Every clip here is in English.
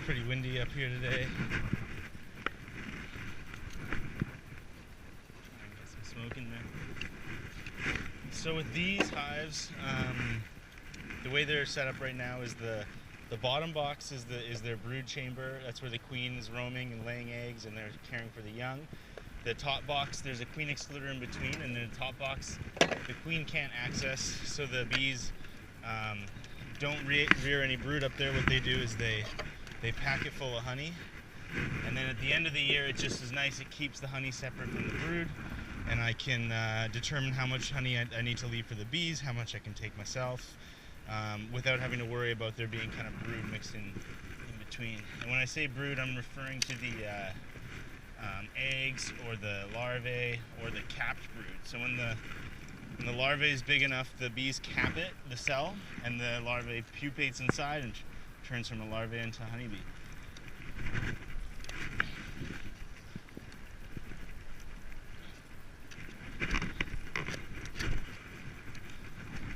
pretty windy up here today. Try and get some smoke in there. So with these hives, the way they're set up right now is the bottom box is their brood chamber. That's where the queen is roaming and laying eggs, and they're caring for the young. The top box, there's a queen excluder in between, and in the top box, the queen can't access, so the bees don't rear any brood up there. What they do is they pack it full of honey, and then at the end of the year, it just is nice. It keeps the honey separate from the brood, and I can determine how much honey I need to leave for the bees, how much I can take myself, without having to worry about there being kind of brood mixed in between. And when I say brood, I'm referring to the eggs or the larvae or the capped brood. So when the larvae is big enough, the bees cap it, the cell, and the larvae pupates inside and turns from a larvae into a honeybee.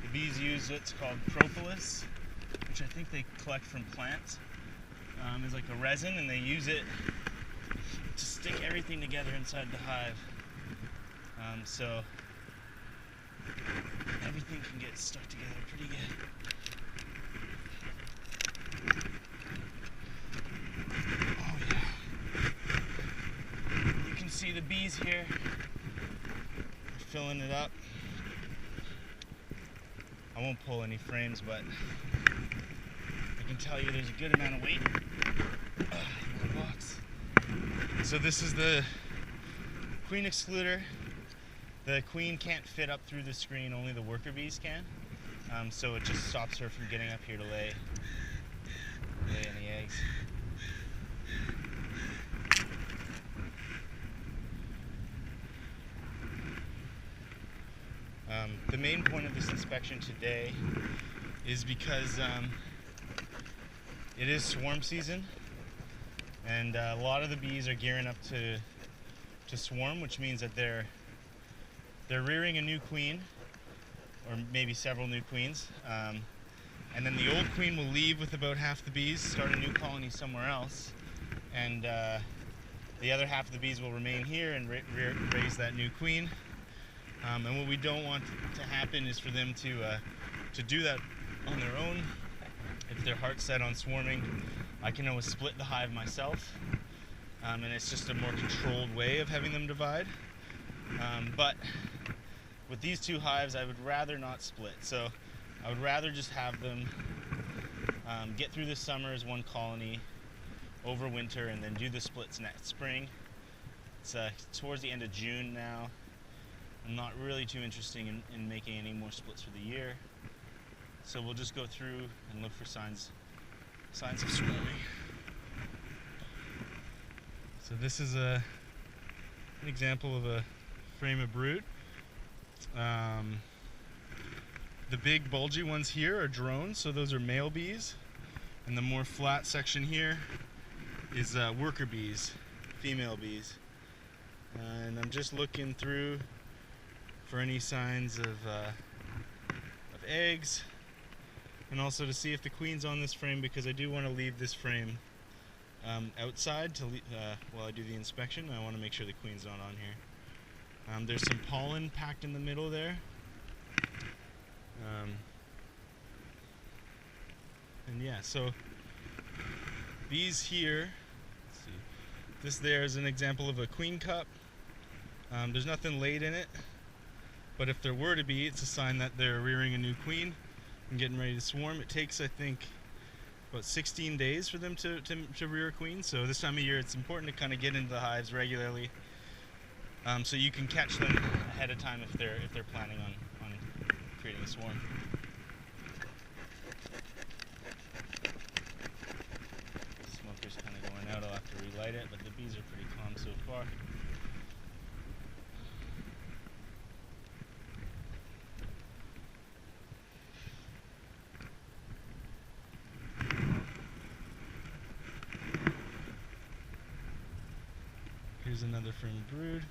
The bees use what's called propolis, which I think they collect from plants. It's like a resin, and they use it to stick everything together inside the hive. So everything can get stuck together pretty good. Oh yeah. You can see the bees here. They're filling it up. I won't pull any frames, but I can tell you there's a good amount of weight in the box. So this is the queen excluder. The queen can't fit up through the screen, only the worker bees can. So it just stops her from getting up here to lay any eggs. The main point of this inspection today is because it is swarm season, and a lot of the bees are gearing up to swarm, which means that they're rearing a new queen, or maybe several new queens, and then the old queen will leave with about half the bees, start a new colony somewhere else, and the other half of the bees will remain here and raise that new queen. And what we don't want to happen is for them to do that on their own. If their heart's set on swarming, I can always split the hive myself, and it's just a more controlled way of having them divide. But with these two hives, I would rather not split. So I would rather just have them get through the summer as one colony, over winter, and then do the splits next spring. It's towards the end of June now. I'm not really too interested in making any more splits for the year. So we'll just go through and look for signs of swarming. So this is an example of a frame of brood. The big bulgy ones here are drones, so those are male bees, and the more flat section here is worker bees, female bees. And I'm just looking through for any signs of eggs, and also to see if the queen's on this frame, because I do want to leave this frame outside while I do the inspection. I want to make sure the queen's not on here. There's some pollen packed in the middle there. And yeah, so these here, let's see, this there is an example of a queen cup. There's nothing laid in it, but if there were to be, it's a sign that they're rearing a new queen and getting ready to swarm. It takes, I think, about 16 days for them to rear a queen. So this time of year, it's important to kind of get into the hives regularly, so you can catch them ahead of time if they're planning on creating a swarm. Smoker's kind of going out. I'll have to relight it, but the bees are pretty calm so far. Here's another frame brood.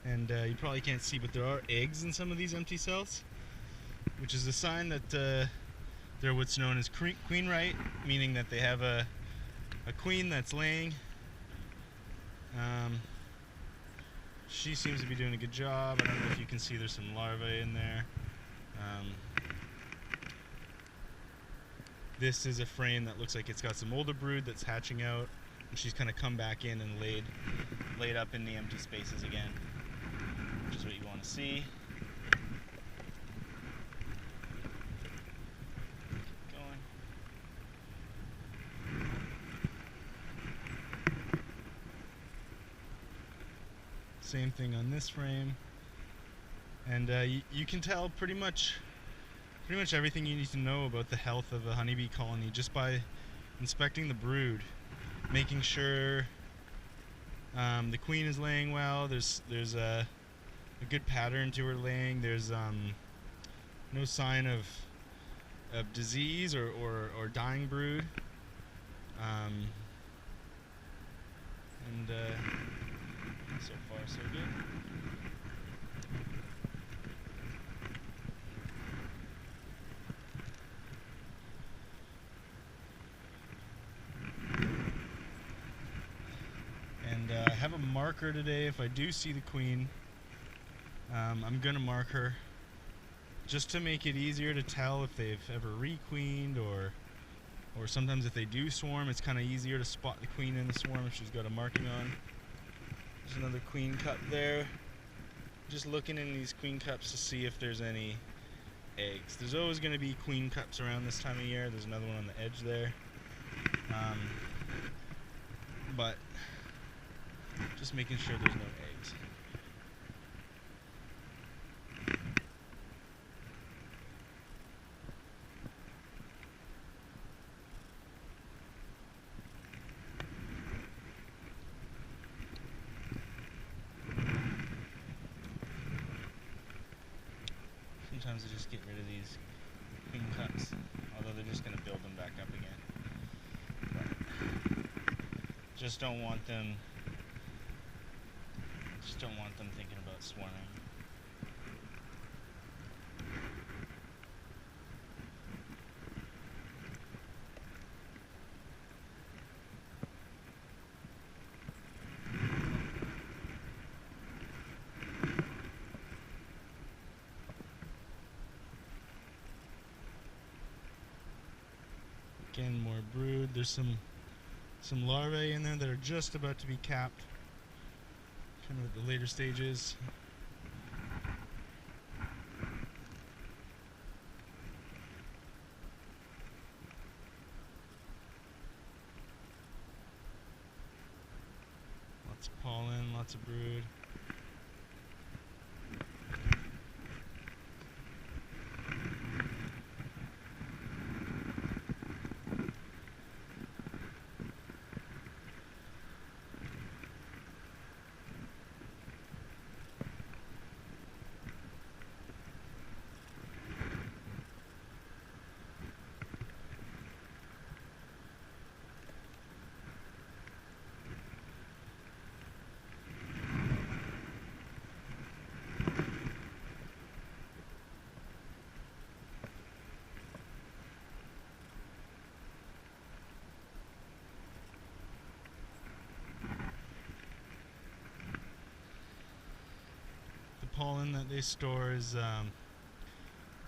And you probably can't see, but there are eggs in some of these empty cells, which is a sign that They're what's known as queen right, meaning that they have a queen that's laying. She seems to be doing a good job. I don't know if you can see there's some larvae in there. This is a frame that looks like it's got some older brood that's hatching out, and she's kind of come back in and laid up in the empty spaces again, which is what you want to see. Keep going. Same thing on this frame, and you can tell pretty much everything you need to know about the health of a honeybee colony just by inspecting the brood, making sure the queen is laying well. There's a good pattern to her laying. There's no sign of disease or dying brood, and so far so good. I have a marker today. If I do see the queen, I'm gonna mark her just to make it easier to tell if they've ever requeened, or sometimes if they do swarm, it's kind of easier to spot the queen in the swarm if she's got a marking on. There's another queen cup there. Just looking in these queen cups to see if there's any eggs. There's always going to be queen cups around this time of year. There's another one on the edge there. But just making sure there's no eggs. Sometimes I just get rid of these queen cups, although they're just going to build them back up again. But just don't want them thinking about swarming. Again, more brood. There's some larvae in there that are just about to be capped, kind of at the later stages. Lots of pollen, lots of brood. Pollen that they store is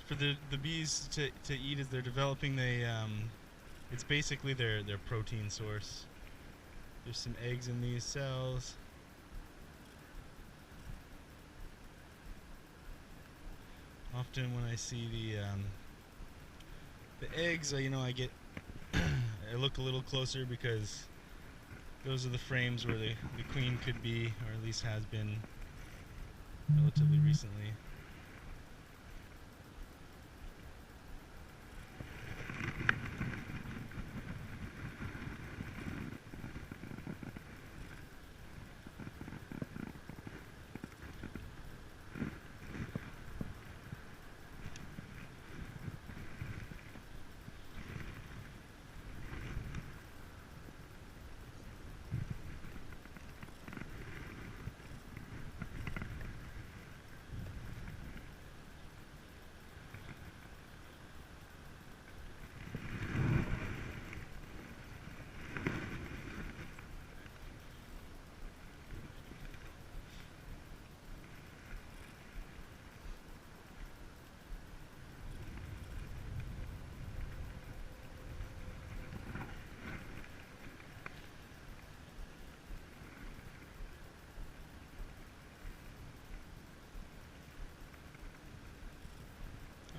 for the bees to eat as they're developing. It's basically their protein source. There's some eggs in these cells. Often when I see the eggs, I get I look a little closer, because those are the frames where the queen could be, or at least has been relatively recently.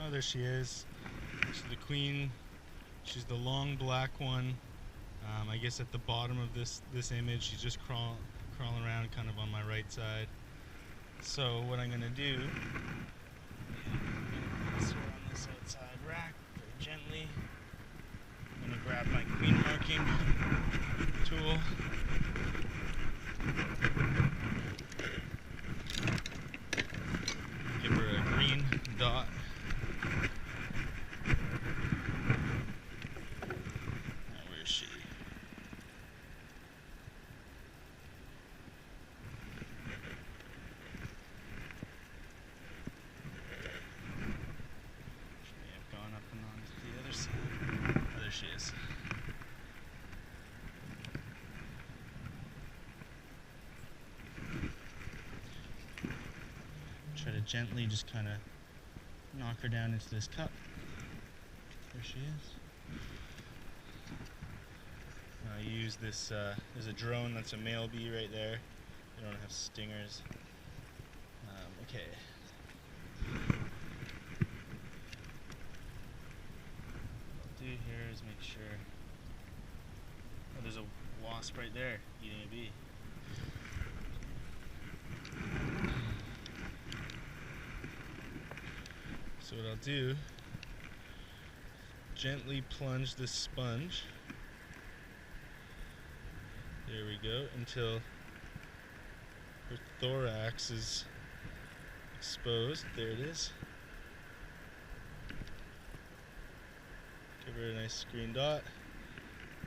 Oh, there she is. She's the queen. She's the long black one. I guess at the bottom of this image, she's just crawling around kind of on my right side. So what I'm gonna do, place her on this outside rack very gently. I'm gonna grab my queen marking tool. Give her a green dot. Now, where is she? She may have gone up and on to the other side. Oh, there she is. Try to gently just kind of knock her down into this cup. There she is. I use this, there's a drone that's a male bee right there. They don't have stingers. Okay. What I'll do here is make sure. Oh, there's a wasp right there eating a bee. So what I'll do, gently plunge this sponge, there we go, until her thorax is exposed. There it is. Give her a nice green dot.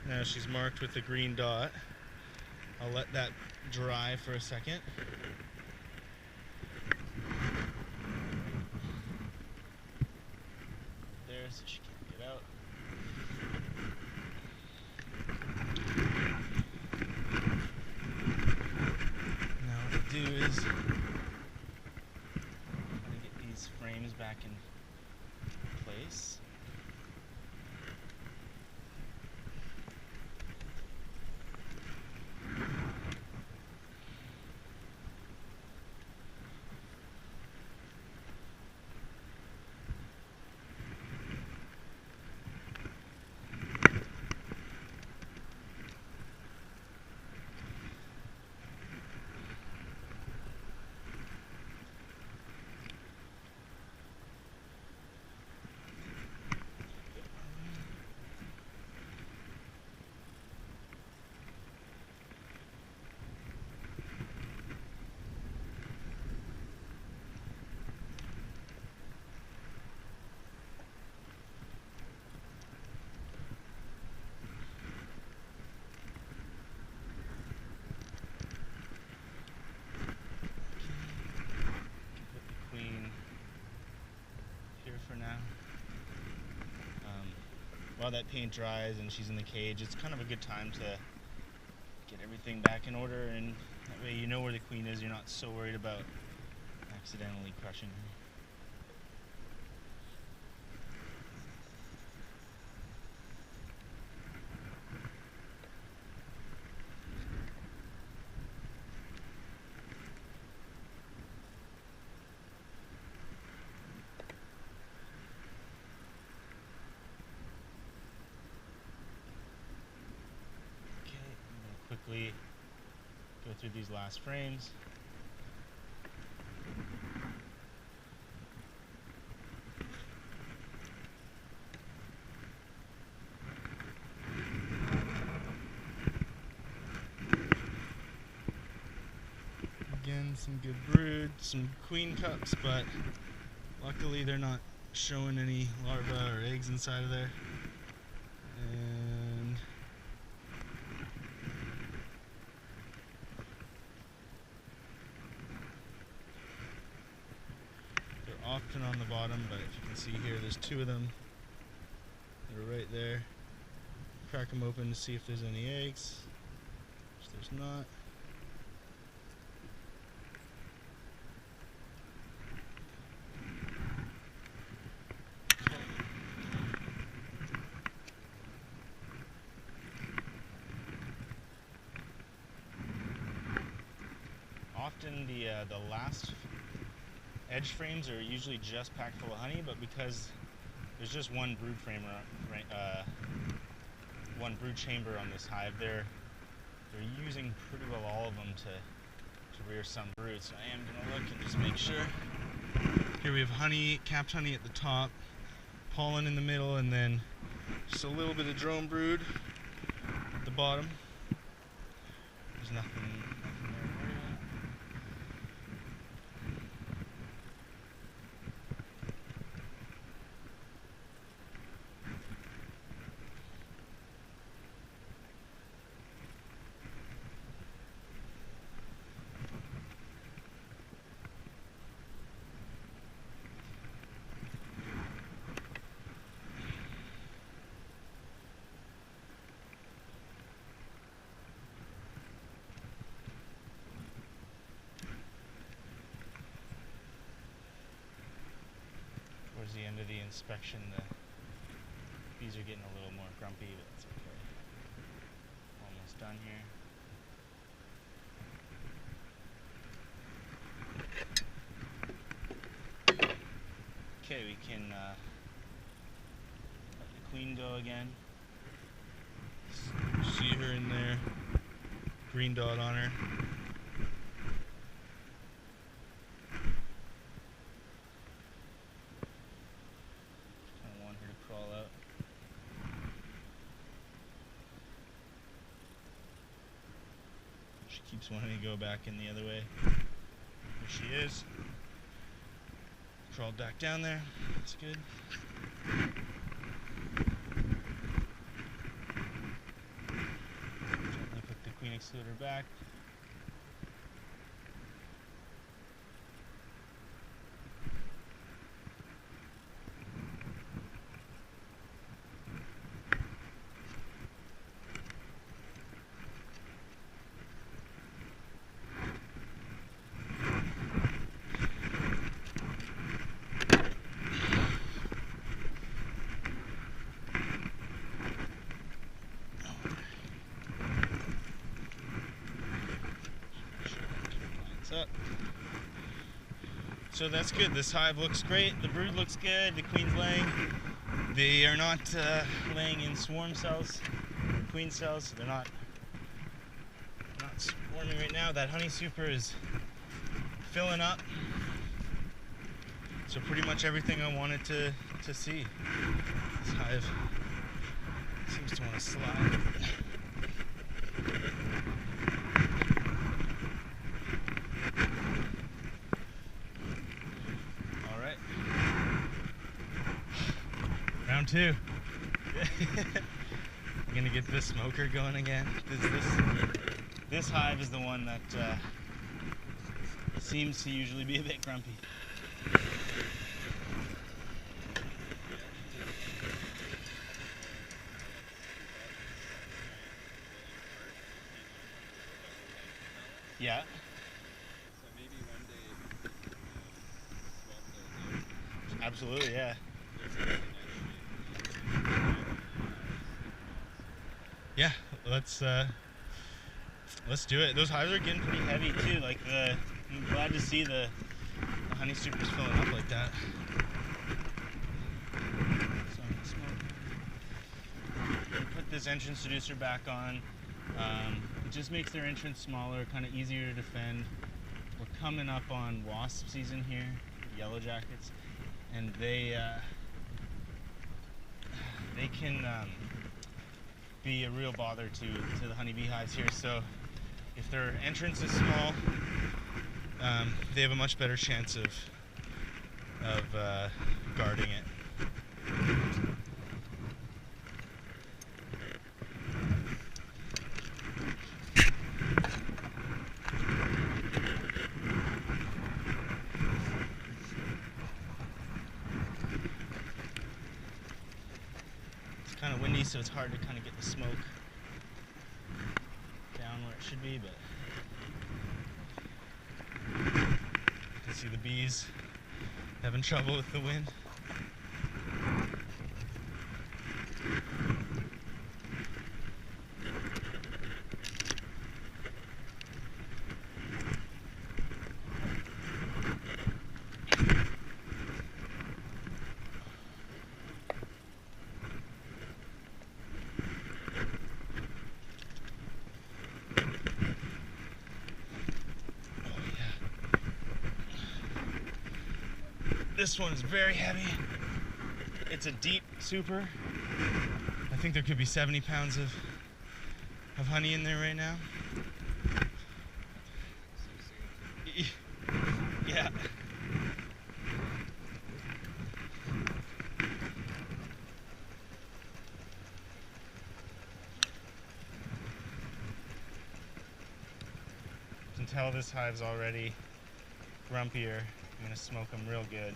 Now she's marked with a green dot. I'll let that dry for a second. So she can't get out. Now what I'll do is I'm gonna get these frames back in place. For now. While that paint dries and she's in the cage, it's kind of a good time to get everything back in order, and that way you know where the queen is. You're not so worried about accidentally crushing her. Quickly go through these last frames. Again, some good brood, some queen cups, but luckily they're not showing any larvae or eggs inside of there. And often on the bottom, but if you can see here, there's two of them that are right there. Crack them open to see if there's any eggs, which there's not. Often the last edge frames are usually just packed full of honey, but because there's just one brood one brood chamber on this hive, they're using pretty well all of them to rear some brood. So I am gonna look and just make sure. Here we have honey, capped honey at the top, pollen in the middle, and then just a little bit of drone brood at the bottom. There's nothing there. Towards the end of the inspection, the bees are getting a little more grumpy, but it's okay. Almost done here. Okay, we can let the queen go again. See her in there, green dot on her. She keeps wanting to go back in the other way. There she is. Crawled back down there. That's good. Gently put the queen excluder back. Up. So that's good. This hive looks great. The brood looks good. The queen's laying. They are not laying in swarm cells, queen cells. So they're not swarming right now. That honey super is filling up. So pretty much everything I wanted to see. This hive seems to want to slide. Round two. I'm gonna get this smoker going again. This hive is the one that seems to usually be a bit grumpy. Yeah. So maybe one day swap those. Absolutely, yeah. Yeah, let's do it. Those hives are getting pretty heavy too. Like I'm glad to see the honey supers filling up like that. So I'm gonna smoke. Put this entrance seducer back on. It just makes their entrance smaller, kind of easier to defend. We're coming up on wasp season here, yellow jackets, and they can be a real bother to the honeybee hives here. So if their entrance is small, they have a much better chance of guarding it. It's kind of windy, so it's hard to kind of get the smoke down where it should be, but you can see the bees having trouble with the wind. This one is very heavy. It's a deep super. I think there could be 70 pounds of honey in there right now. Yeah. You can tell this hive's already grumpier. I'm gonna smoke them real good.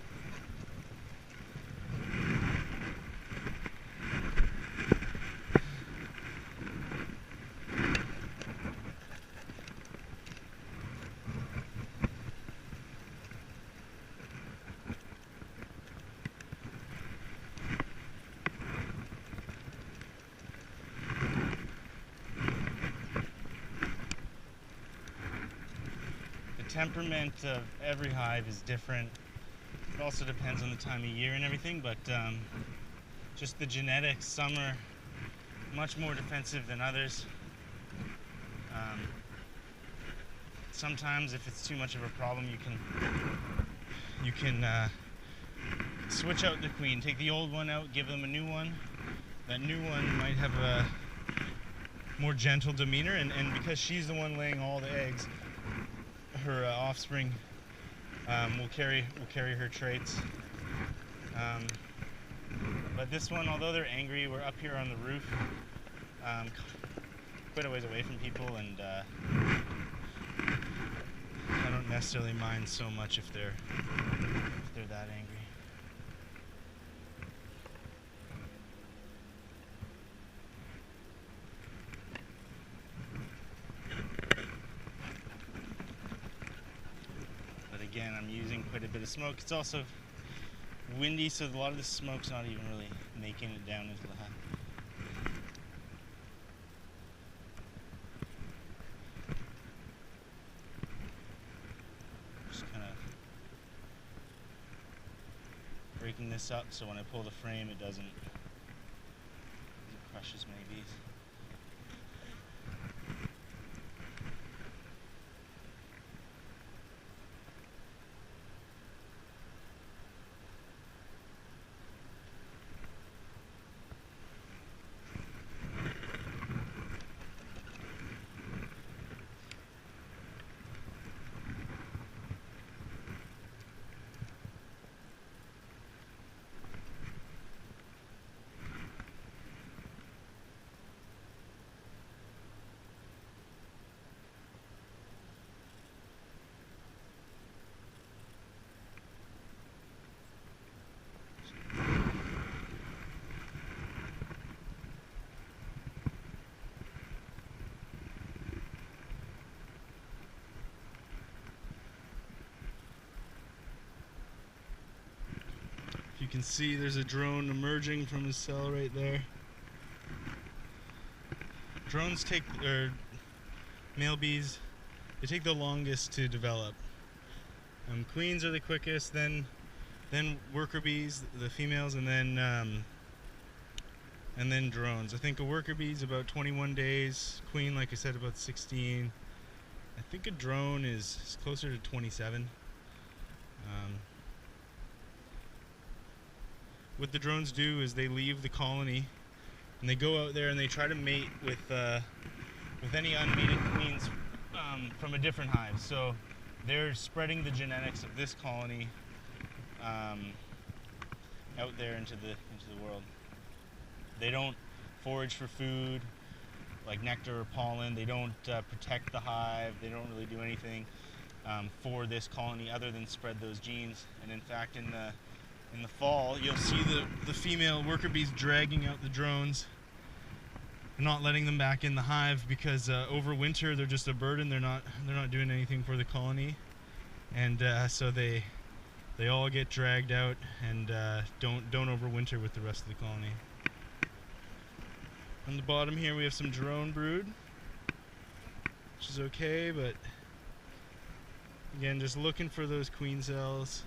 Temperament of every hive is different. It also depends on the time of year and everything, but just the genetics, some are much more defensive than others. Sometimes if it's too much of a problem, you can switch out the queen, take the old one out, give them a new one. That new one might have a more gentle demeanor, and because she's the one laying all the eggs, her offspring will carry her traits. But this one, although they're angry, we're up here on the roof, quite a ways away from people, and I don't necessarily mind so much if they're that angry. Again, I'm using quite a bit of smoke. It's also windy, so a lot of the smoke's not even really making it down into the hive. Just kind of breaking this up so when I pull the frame, it doesn't crush as many bees. You can see there's a drone emerging from his cell right there. Drones or male bees, they take the longest to develop. Queens are the quickest, then worker bees, the females, and then drones. I think a worker bee is about 21 days, queen, like I said, about 16. I think a drone is closer to 27. What the drones do is they leave the colony and they go out there and they try to mate with any unmated queens from a different hive. So they're spreading the genetics of this colony out there into the world. They don't forage for food like nectar or pollen. They don't protect the hive. They don't really do anything for this colony other than spread those genes. And in fact, in the fall, you'll see the female worker bees dragging out the drones and not letting them back in the hive because over winter they're just a burden. They're not doing anything for the colony, and so they all get dragged out and don't overwinter with the rest of the colony. On the bottom here we have some drone brood, which is okay, but again, just looking for those queen cells.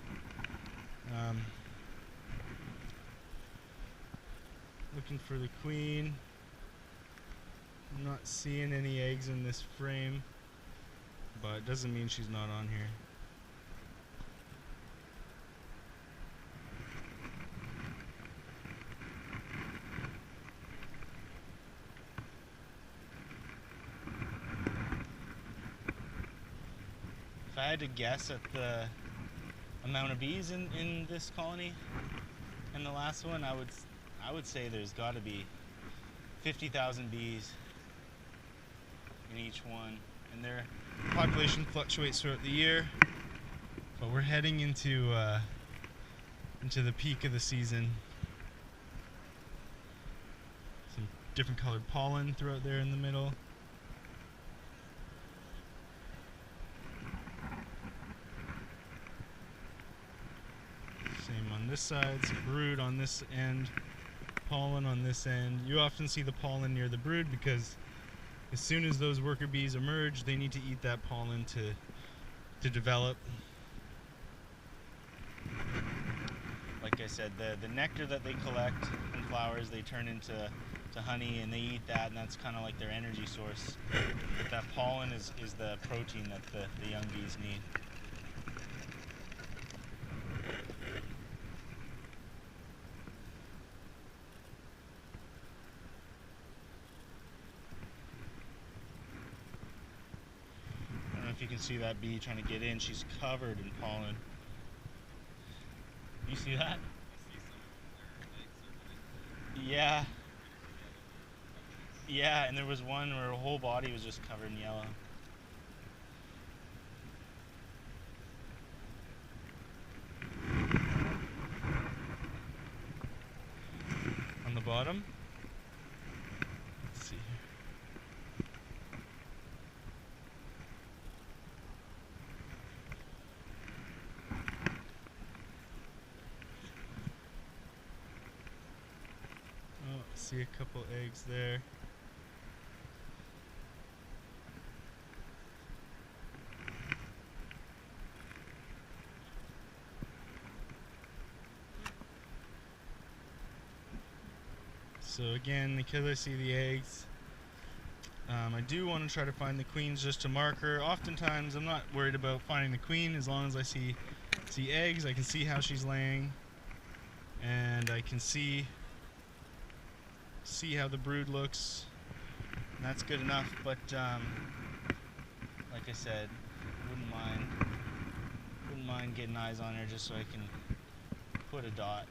Looking for the queen. I'm not seeing any eggs in this frame, but it doesn't mean she's not on here. had to guess at the amount of bees in this colony and the last one, I would say there's got to be 50,000 bees in each one, and their population fluctuates throughout the year. But we're heading into the peak of the season. Some different colored pollen throughout there in the middle. Same on this side, some brood on this end, pollen on this end. You often see the pollen near the brood because as soon as those worker bees emerge, they need to eat that pollen to develop. Like I said, the nectar that they collect in flowers, they turn into honey, and they eat that, and that's kind of like their energy source. But that pollen is the protein that the young bees need. I don't know if you can see that bee trying to get in. She's covered in pollen. You see that? Yeah. Yeah, and there was one where her whole body was just covered in yellow. On the bottom? Let's see here. Oh, I see a couple eggs there. So again, because I see the eggs, I do want to try to find the queens just to mark her. Oftentimes I'm not worried about finding the queen as long as I see eggs. I can see how she's laying, and I can see how the brood looks, and that's good enough. But like I said, wouldn't mind getting eyes on her just so I can put a dot.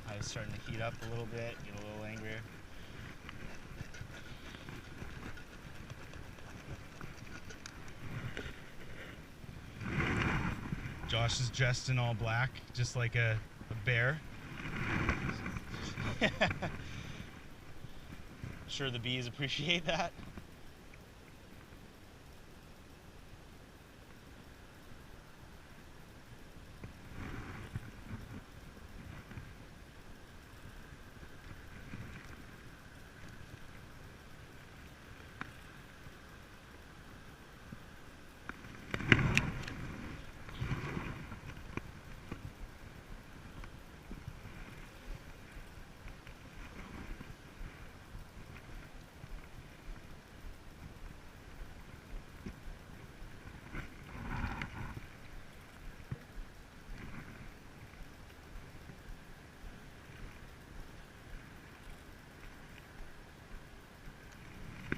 Hive's starting to heat up a little bit, get a little angrier. Josh is dressed in all black, just like a bear. Sure the bees appreciate that.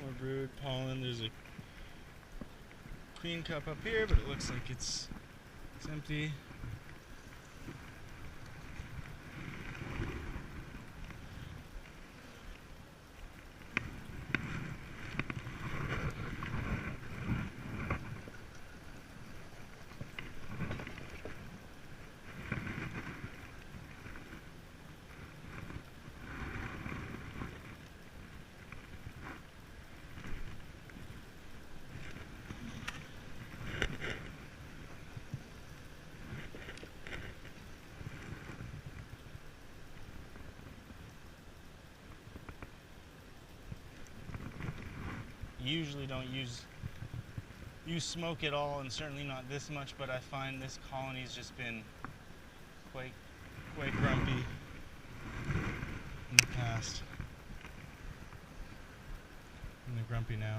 More brood, pollen. There's a queen cup up here, but it looks like it's empty. Usually don't use smoke at all, and certainly not this much, but I find this colony's just been quite grumpy in the past. And they're grumpy now.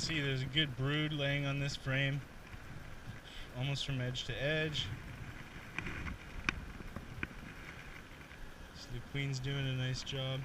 see there's a good brood laying on this frame, almost from edge to edge. So the queen's doing a nice job.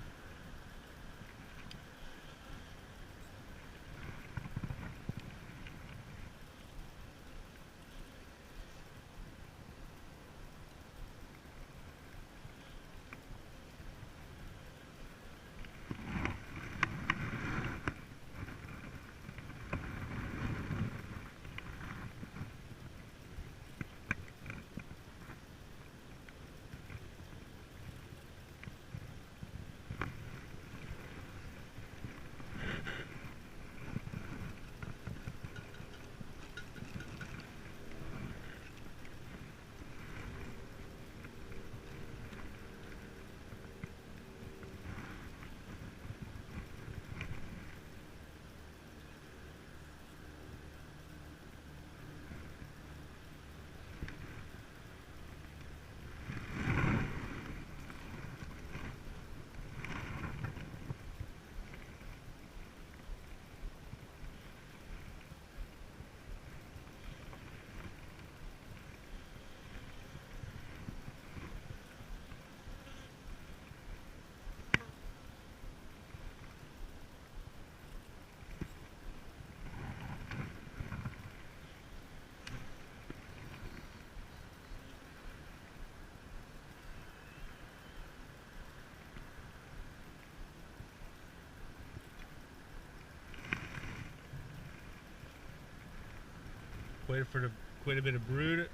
Quite a bit of brood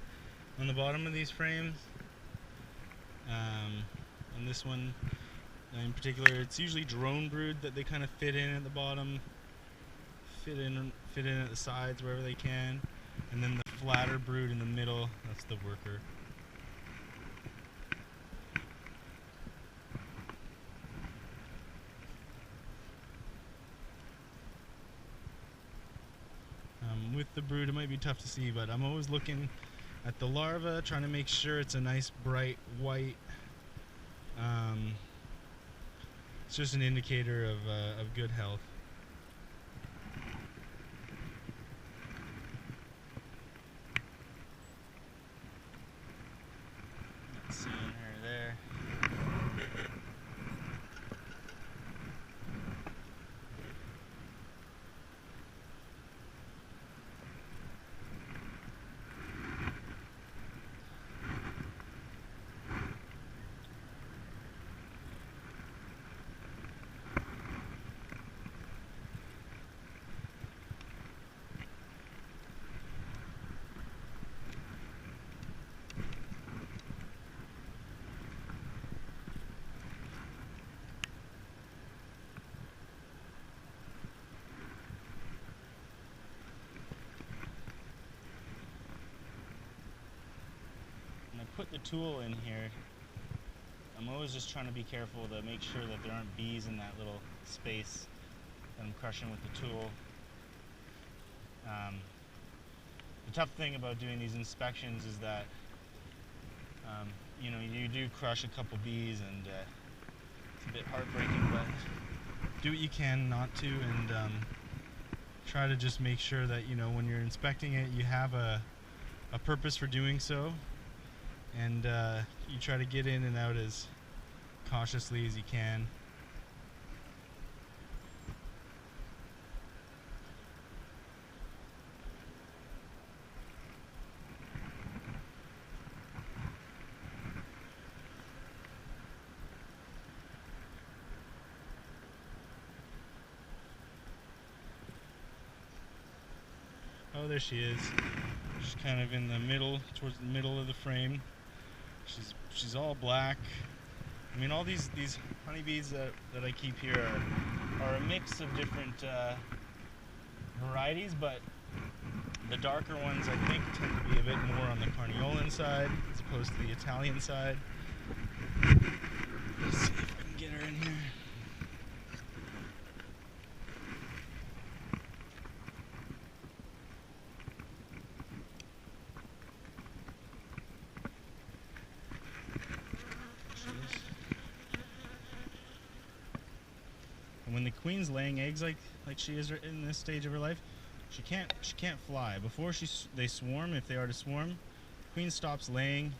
on the bottom of these frames. On this one in particular, it's usually drone brood that they kind of fit in at the bottom, fit in at the sides wherever they can, and then the flatter brood in the middle, that's the worker. With the brood, it might be tough to see, but I'm always looking at the larva, trying to make sure it's a nice bright white. It's just an indicator of good health. Not seeing her there. Put the tool in here, I'm always just trying to be careful to make sure that there aren't bees in that little space that I'm crushing with the tool. The tough thing about doing these inspections is that you know, you do crush a couple bees, and it's a bit heartbreaking, but do what you can not to, and try to just make sure that, you know, when you're inspecting it, you have a purpose for doing so. And you try to get in and out as cautiously as you can. Oh, there she is. She's kind of in the middle, towards the middle of the frame. She's all black. I mean, all these honeybees that I keep here are a mix of different varieties, but the darker ones I think tend to be a bit more on the Carniolan side as opposed to the Italian side. Let's see if I can get her in here. And when the queen's laying eggs like she is in this stage of her life, She can't fly. Before they swarm, if they are to swarm, queen stops laying,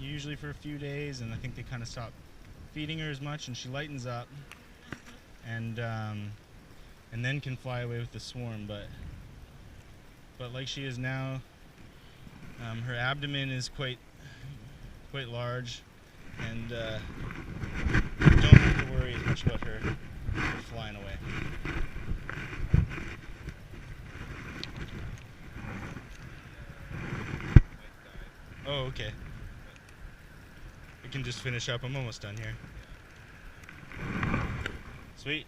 usually for a few days, and I think they kind of stop feeding her as much, and she lightens up, and then can fly away with the swarm. But like she is now, her abdomen is quite large, and don't have to worry as much about her flying away. Oh, okay. We can just finish up. I'm almost done here. Sweet.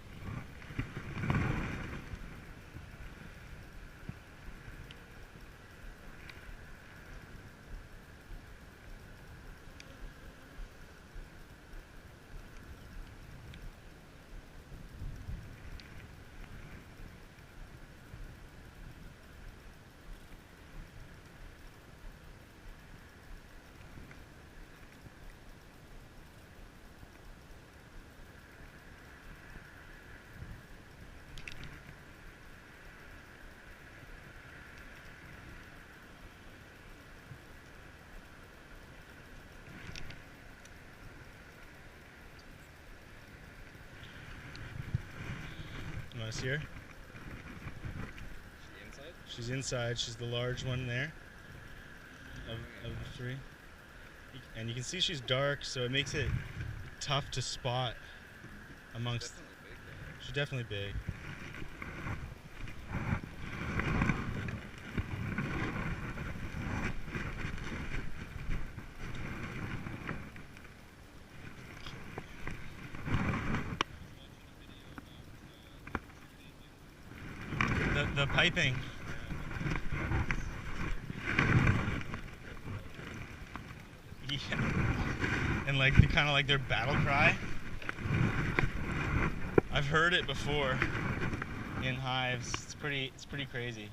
You want to see her? She inside? She's inside. She's the large one there of the three. And you can see she's dark, so it makes it tough to spot amongst. Definitely big though. She's definitely big. The piping. Yeah. And like kind of like their battle cry. I've heard it before in hives. It's pretty crazy.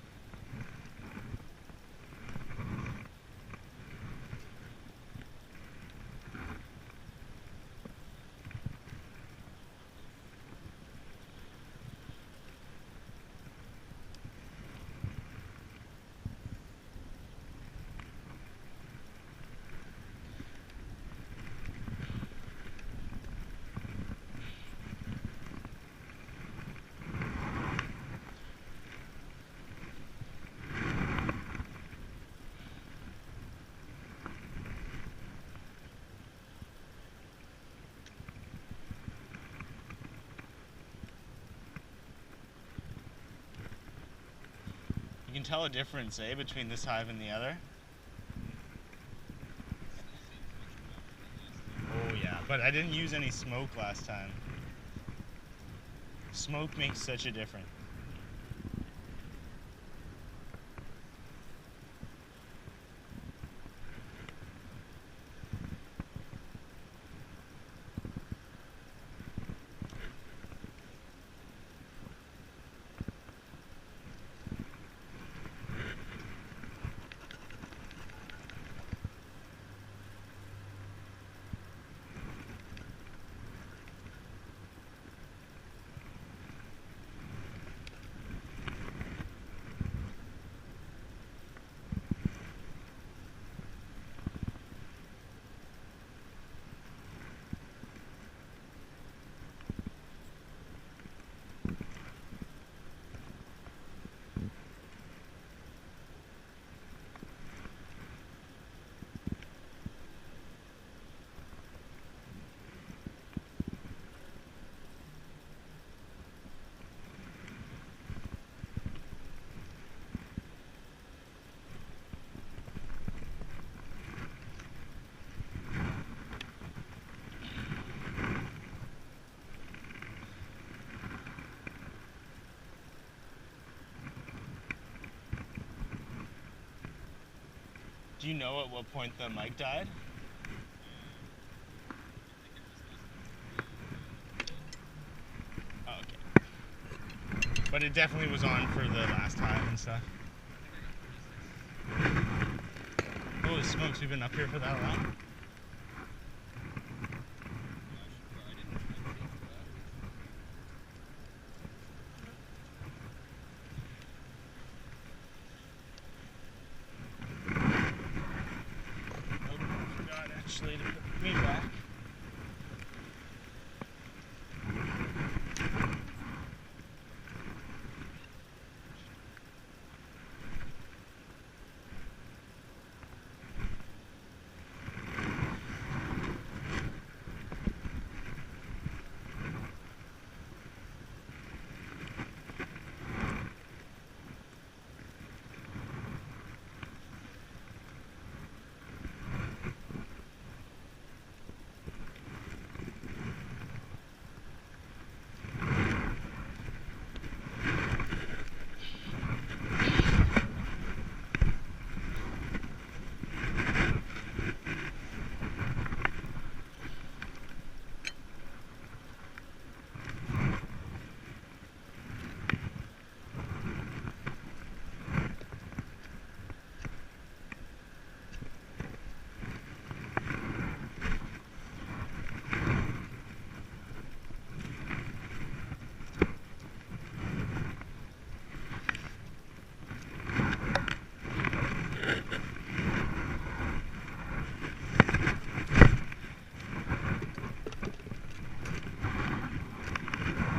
You can tell a difference, between this hive and the other. Oh yeah, but I didn't use any smoke last time. Smoke makes such a difference. Do you know at what point the mic died? Oh, okay. But it definitely was on for the last time and stuff. Holy smokes, we've been up here for that long? eventually to put me back.